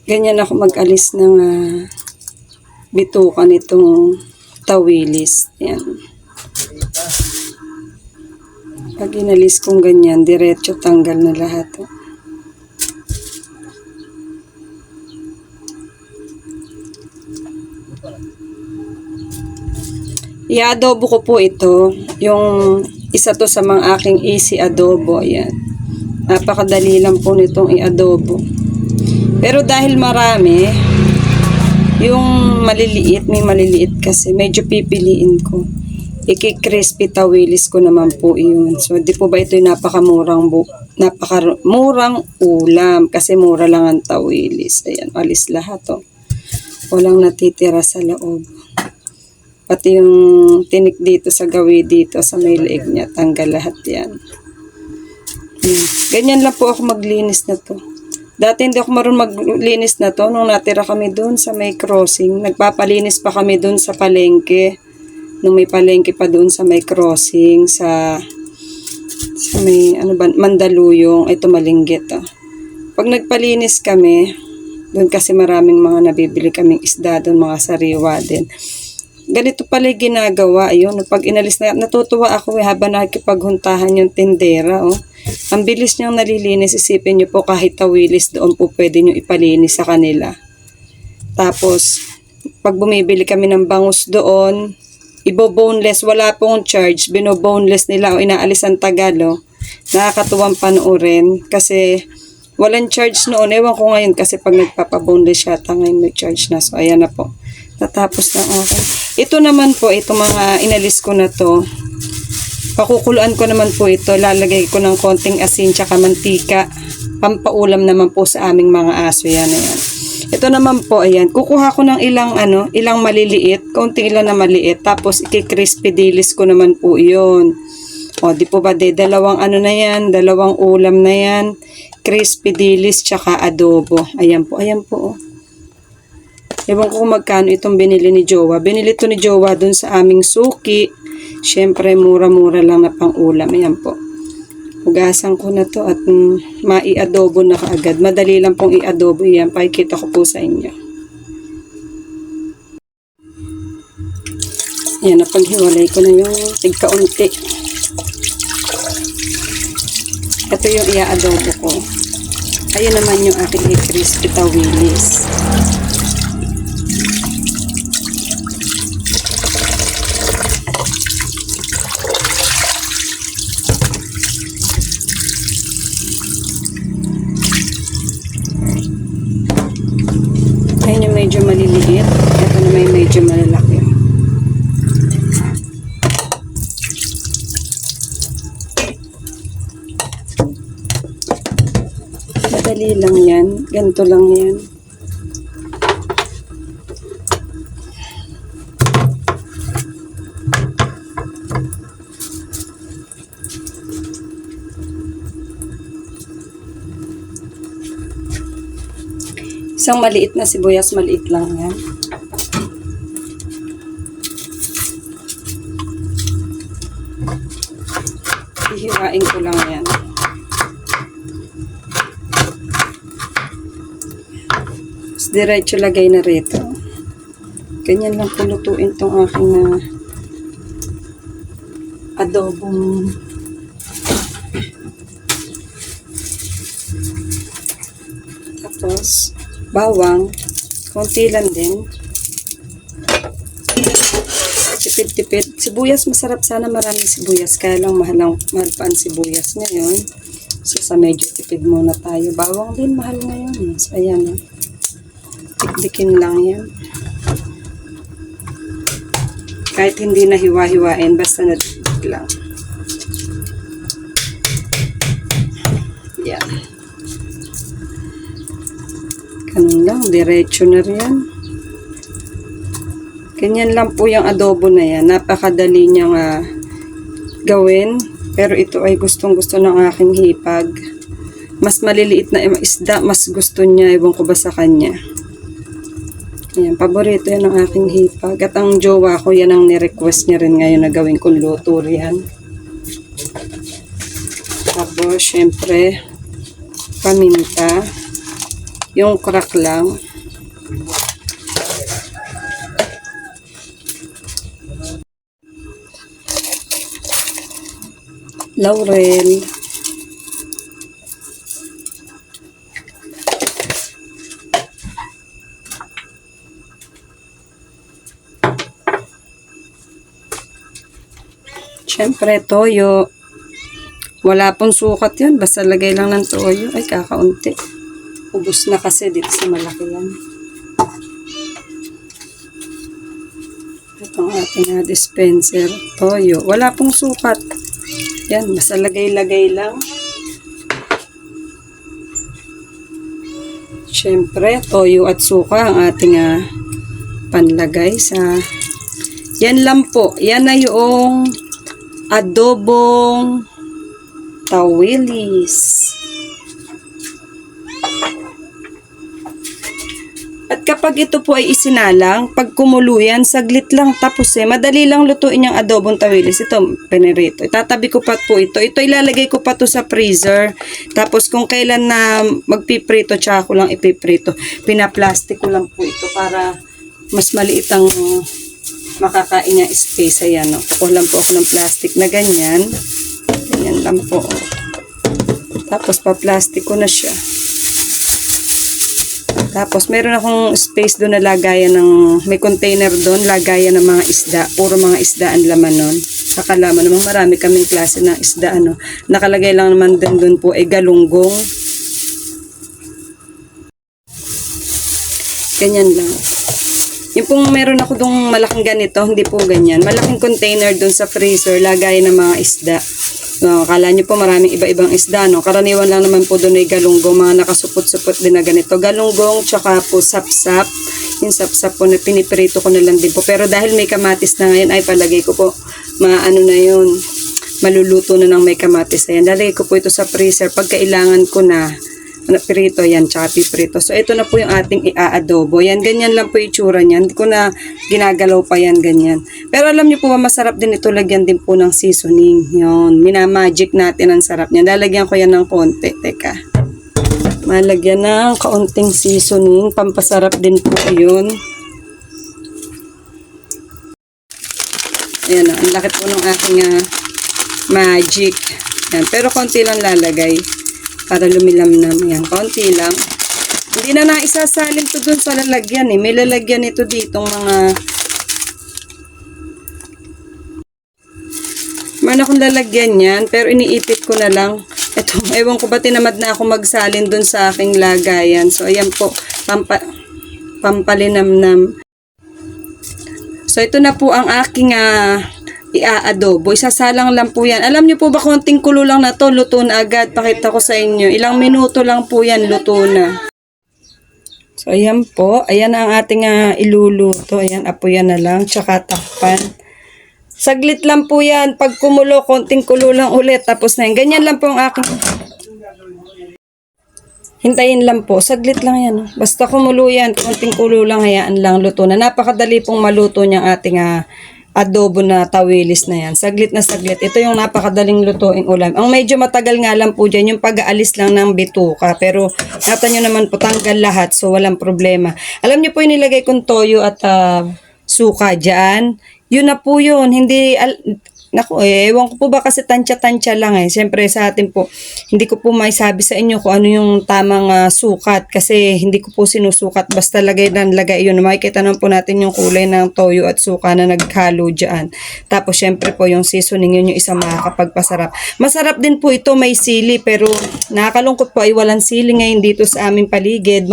Ganyan ako mag-alis ng bituka nitong tawilis. Yan. Pag inalis kong ganyan, diretso tanggal na lahat. I-adobo ko po ito. Yung isa to sa mga aking easy adobo. Ayan. Napakadali lang po nitong i-adobo. Pero dahil marami, yung maliliit, may maliliit kasi, medyo pipiliin ko. Iki-crispy tawilis ko naman po yun. So, di po ba ito yung napakamurang ulam kasi mura lang ang tawilis. Ayan, alis lahat oh. Walang natitira sa loob. Pati yung tinik dito sa gawi dito sa may leeg niya, tanggal lahat yan. Ganyan lang po ako maglinis na to. Dati hindi ako marunong maglinis na to nung natira kami doon sa may crossing. Nagpapalinis pa kami doon sa palengke. Nung may palengke pa doon sa may crossing sa may Mandaluyong, ito Malinggit oh. Pag nagpalinis kami, doon kasi maraming mga nabibili kaming isda doon, mga sariwa din. Ganito pala ginagawa, ayun, pag inalis na, natutuwa ako habang nakikipaghuntahan yung tindera oh. Ang bilis niyang nalilinis, isipin niyo po kahit tawilis doon po pwede niyo ipalinis sa kanila. Tapos, pag bumibili kami ng bangus doon, ibo-boneless, wala pong charge, bino-boneless nila o inaalis ang Tagalo. Nakakatuwang panoorin kasi walang charge noon. Ewan ko ngayon kasi pag nagpapaboneless yata ngayon may charge na. So, ayan na po. Tatapos na okay. Ito naman po, itong mga inalis ko na to. Pakukuluan ko naman po ito. Lalagay ko ng konting asin tsaka mantika. Pampaulam naman po sa aming mga aso. Yan, ayan. Ito naman po, ayan. Kukuha ko ng ilang maliliit. Konting ilan na maliit. Tapos, iki-crispy dilis ko naman po yun. O, di po ba, dalawang na yan. Dalawang ulam na yan. Crispy dilis, tsaka adobo. Ayan po, ayan po. Ewan ko kung magkano itong binili ni Jowa. Binili ito ni Jowa dun sa aming suki. Siyempre, mura-mura lang na pang ulam. Ayan po. Hugasan ko na to at mai-adobo na kaagad. Madali lang pong i-adobo yan. Pakikita ko po sa inyo. Yan, napaghiwalay ko na yung tigkaunti. Ito yung i-adobo ko. Ayun naman yung aking crispy tawilis. Ayun yung medyo maliliit. Ito na may medyo malalaki. Madali lang yan. Ganito lang yan. Isang maliit na sibuyas, maliit lang yan. Hihiwain ko lang yan. Tapos diretso lagay na rito. Ganyan lang pulutuin tong aking adobong tapos bawang, konti lang din. Tipid-tipid. Sibuyas, masarap sana maraming sibuyas. Kaya lang mahal pa ang sibuyas ngayon. So, sa medyo tipid muna tayo. Bawang din, mahal ngayon. So, ayan. Tikdikin lang yan. Kahit hindi na hiwa-hiwain, basta natikdik lang. Yan. Ganun lang, diretso na riyan. Ganyan lang po yung adobo na yan. Napakadali niyang gawin. Pero ito ay gustong-gusto ng aking hipag. Mas maliliit na isda, mas gusto niya. Ewan ko ba sa kanya. Ayan, paborito yan ng aking hipag. At ang jowa ko, yan ang nirequest niya rin ngayon na gawin kong luto riyan. Tapos, syempre, paminta. Yung crack lang. Laurel. Siyempre, toyo. Wala pong sukat yun. Basta lagay lang ng toyo. Ay, kakaunti. Ubus na kasi dito sa malaki yan. Itong ating dispenser. Toyo. Wala pong sukat. Yan. Basta lagay-lagay lang. Siyempre, toyo at suka ang ating panlagay sa... Yan lang po. Yan na yung adobong tawilis. At kapag ito po ay isinalang, pag kumulo yan, saglit lang tapos madali lang lutuin yung adobong tawilis. Ito, pinirito. Itatabi ko pa po ito. Ito ilalagay ko pa to sa freezer. Tapos kung kailan na magpiprito, tsaka ko lang ipiprito. Pinaplastic ko lang po ito para mas maliit ang makakain niya space. Ayan, no? Kukuha lang po ako ng plastic na ganyan. Ganyan lang po. Tapos pa-plastic ko na siya. Tapos meron akong space doon na lagayan ng, may container doon, lagayan ng mga isda. Puro mga isda ang laman nun. Nakalaman naman marami kaming klase ng isda. Ano. Nakalagay lang naman doon po ay galunggong. Ganyan lang. Yung pong meron ako dong malaking ganito, hindi po ganyan. Malaking container dun sa freezer, lagay ng mga isda. No, akala nyo po maraming iba-ibang isda, no? Karaniwan lang naman po dun ay galunggong, mga nakasupot-supot din na ganito. Galunggong, tsaka po sapsap. Yung sapsap po na piniprito ko na lang din po. Pero dahil may kamatis na ngayon, ay palagay ko po, maano na yun, maluluto na ng may kamatis na yan. Lalagay ko po ito sa freezer pag kailangan ko na prito yan, tsaka piprito. So, ito na po yung ating i-adobo. Yan, ganyan lang po yung itsura niyan. Hindi ko na ginagalaw pa yan, ganyan. Pero alam niyo po ba, masarap din ito. Lagyan din po ng seasoning. Yun, minamagic natin ang sarap niya. Lalagyan ko yan ng konti. Teka. Malagyan ng kaunting seasoning. Pampasarap din po yun. Ayan, ang laki po ng aking magic. Yan. Pero konti lang lalagay. Para lumilamnam yan. Konti lang. Hindi na naisasalin to dun sa lalagyan eh. May lalagyan ito ditong mga man akong lalagyan yan. Pero iniipit ko na lang. Ito, ewan ko ba tinamad na ako magsalin dun sa aking lagayan. So, ayan po. Pampalinamnam. So, ito na po ang aking i-adobo. Isasalang lang po yan. Alam niyo po ba, konting kulo lang na to, luto na agad. Pakita ko sa inyo. Ilang minuto lang po yan, luto na. So, ayan po. Ayan ang ating iluluto. Ayan, apoyan na lang. Tsaka takpan. Saglit lang po yan. Pag kumulo, konting kulo lang ulit. Tapos na yan. Ganyan lang po ang aking... Hintayin lang po. Saglit lang yan. Basta kumulo yan. Konting kulo lang. Hayaan lang. Luto na. Napakadali pong maluto niyang ating adobo na tawilis na yan. Saglit na saglit. Ito yung napakadaling lutuing ulam. Ang medyo matagal nga lang po dyan, yung pag-aalis lang ng bituka. Pero, nata nyo naman po, tanggal lahat. So, walang problema. Alam nyo po yung nilagay kong toyo at suka dyan. Yun na po yun. Hindi, naku ewan ko po ba kasi tansya-tansya lang eh. Siyempre sa atin po, hindi ko po may sabi sa inyo kung ano yung tamang sukat kasi hindi ko po sinusukat. Basta lagay yun. Makikita naman po natin yung kulay ng toyo at suka na naghalo dyan. Tapos siyempre po yung seasoning yun yung isang makakapagpasarap. Masarap din po ito, may sili pero nakakalungkot po ay walang sili ngayon dito sa aming paligid.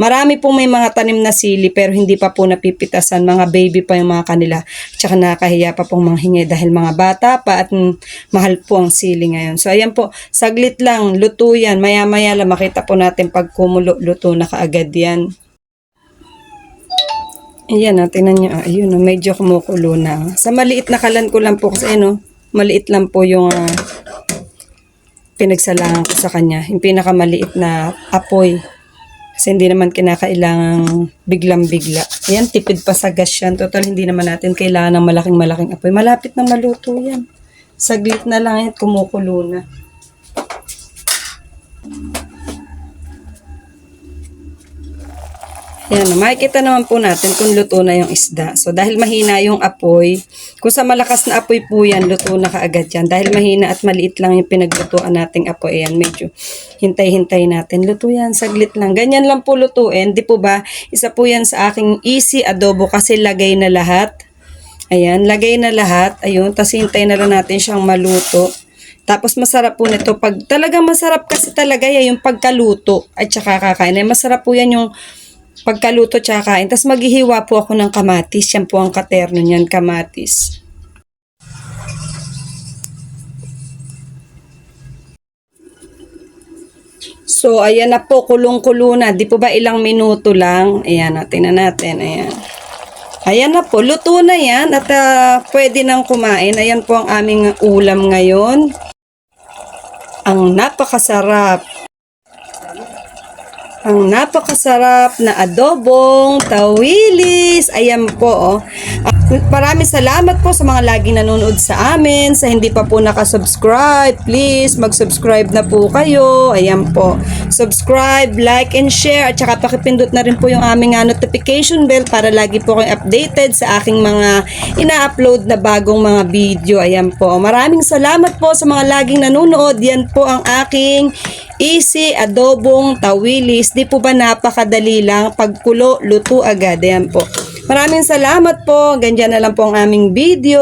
Marami po may mga tanim na sili pero hindi pa po napipitasan. Mga baby pa yung mga kanila. Tsaka nakakahiya pa pong manghingi dahil mga bata pa at mahal po ang sili ngayon. So, ayan po. Saglit lang. Luto yan. Maya-maya lang makita po natin pag kumulo, luto na kaagad yan. Ayan, tingnan nyo. Ayun, medyo kumukulo na. Sa maliit na kalan ko lang po kasi, maliit lang po yung pinagsalangan ko sa kanya. Yung pinakamaliit na apoy. Kasi hindi naman kinakailangang biglang-bigla. Ayan, tipid pa sa gas yan. Total, hindi naman natin kailangan ng malaking-malaking apoy. Malapit na maluto yan. Saglit na lang yan, kumukulo na. Ayan, makikita naman po natin kung luto na yung isda. So, dahil mahina yung apoy, kung sa malakas na apoy po yan, luto na kaagad yan. Dahil mahina at maliit lang yung pinaglutuan nating apoy. Ayan, medyo hintay-hintay natin. Luto yan, saglit lang. Ganyan lang po lutuin. Di po ba? Isa po yan sa aking easy adobo kasi lagay na lahat. Ayan, lagay na lahat. Ayun, tapos hintay na lang natin siyang maluto. Tapos masarap po nito. Pag talagang masarap kasi talaga yan, yung pagkaluto at saka kakain. Ay, masarap po yan yung pagkaluto tsaka kain. Tapos maghihiwa po ako ng kamatis. Yan po ang katerno niyan, kamatis. So, ayan na po, kulong-kulo na. Di po ba ilang minuto lang? Ayan, tingnan natin. Ayan. Ayan na po, luto na yan at pwede nang kumain. Ayan po ang aming ulam ngayon. Ang napakasarap na adobong tawilis. Ayan po, oh. Maraming salamat po sa mga laging nanonood sa amin. Sa hindi pa po nakasubscribe, please mag-subscribe na po kayo. Ayan po. Subscribe, like, and share. At saka pakipindot na rin po yung aming notification bell para lagi po kayong updated sa aking mga ina-upload na bagong mga video. Ayan po. Maraming salamat po sa mga laging nanonood. Yan po ang aking easy adobong tawilis. Di po ba napakadali lang? Pagkulo, luto agad. Ayan po. Maraming salamat po. Ganyan na lang po ang aming video.